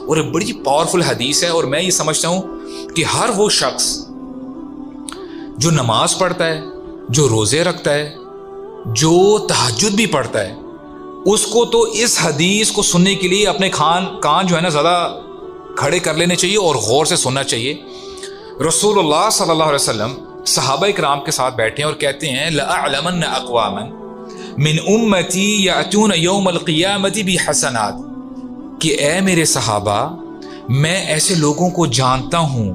اور ایک بڑی پاورفل حدیث ہے، اور میں یہ سمجھتا ہوں کہ ہر وہ شخص جو نماز پڑھتا ہے، جو روزے رکھتا ہے، جو تہجد بھی پڑھتا ہے، اس کو تو اس حدیث کو سننے کے لیے اپنے کان جو ہے نا زیادہ کھڑے کر لینے چاہیے اور غور سے سننا چاہیے۔ رسول اللہ صلی اللہ علیہ وسلم صحابہ کرام کے ساتھ بیٹھے ہیں اور کہتے ہیں لَأَعْلَمَنَّ أَقْوَامًا مِنْ أُمَّتِي يَأْتُونَ يَوْمَ الْقِيَامَةِ بِحَسَنَاتٍ، کہ اے میرے صحابہ، میں ایسے لوگوں کو جانتا ہوں،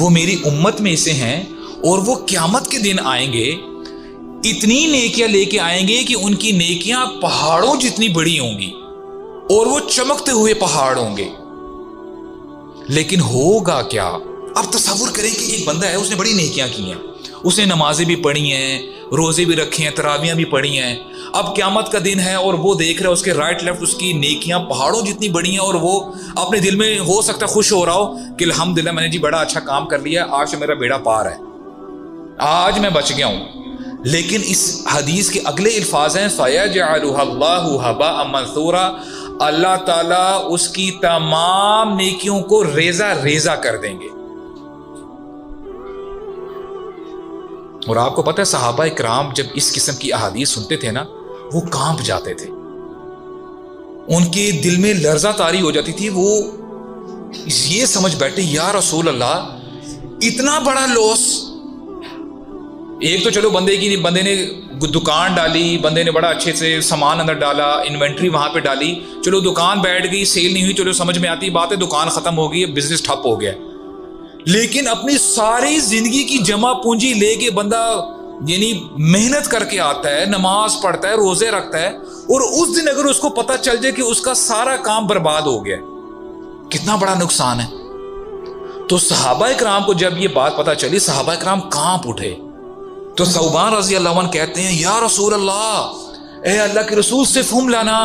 وہ میری امت میں سے ہیں، اور وہ قیامت کے دن آئیں گے، اتنی نیکیاں لے کے آئیں گے کہ ان کی نیکیاں پہاڑوں جتنی بڑی ہوں گی، اور وہ چمکتے ہوئے پہاڑ ہوں گے۔ لیکن ہوگا کیا؟ اب تصور کریں کہ ایک بندہ ہے، اس نے بڑی نیکیاں کی ہیں، اس نے نمازیں بھی پڑھی ہیں، روزے بھی رکھے ہیں، تراویحیں بھی پڑھی ہیں، اب قیامت کا دن ہے اور وہ دیکھ رہا ہے اس کے رائٹ لیفٹ اس کی نیکیاں پہاڑوں جتنی بڑی ہیں، اور وہ اپنے دل میں ہو سکتا ہے خوش ہو رہا ہو کہ الحمدللہ میں نے جی بڑا اچھا کام کر لیا، آج سے میرا بیڑا پار ہے، آج میں بچ گیا ہوں۔ لیکن اس حدیث کے اگلے الفاظ ہیں فَيَجْعَلُهَا اللَّهُ هَبَاءً مَنثُورًا، اللہ تعالیٰ اس کی تمام نیکیوں کو ریزہ ریزہ کر دیں گے۔ اور آپ کو پتہ ہے صحابہ کرام جب اس قسم کی احادیث سنتے تھے نا، وہ کانپ جاتے تھے، ان کے دل میں لرزہ طاری ہو جاتی تھی، وہ یہ سمجھ بیٹھے یا رسول اللہ اتنا بڑا لاس۔ ایک تو چلو بندے نے دکان ڈالی، بندے نے بڑا اچھے سے سامان اندر ڈالا، انوینٹری وہاں پہ ڈالی، چلو دکان بیٹھ گئی، سیل نہیں ہوئی، چلو سمجھ میں آتی بات ہے، دکان ختم ہو گئی، بزنس ٹھپ ہو گیا۔ لیکن اپنی ساری زندگی کی جمع پونجی لے کے بندہ یعنی محنت کر کے آتا ہے، نماز پڑھتا ہے، روزے رکھتا ہے، اور اس دن اگر اس کو پتہ چل جائے کہ اس کا سارا کام برباد ہو گیا، کتنا بڑا نقصان ہے۔ تو صحابہ کرام کو جب یہ بات پتہ چلی، صحابہ کرام کانپ اٹھے۔ تو ثوبان رضی اللہ عنہ کہتے ہیں یا رسول اللہ، اے اللہ کے رسول صف ہم لنا،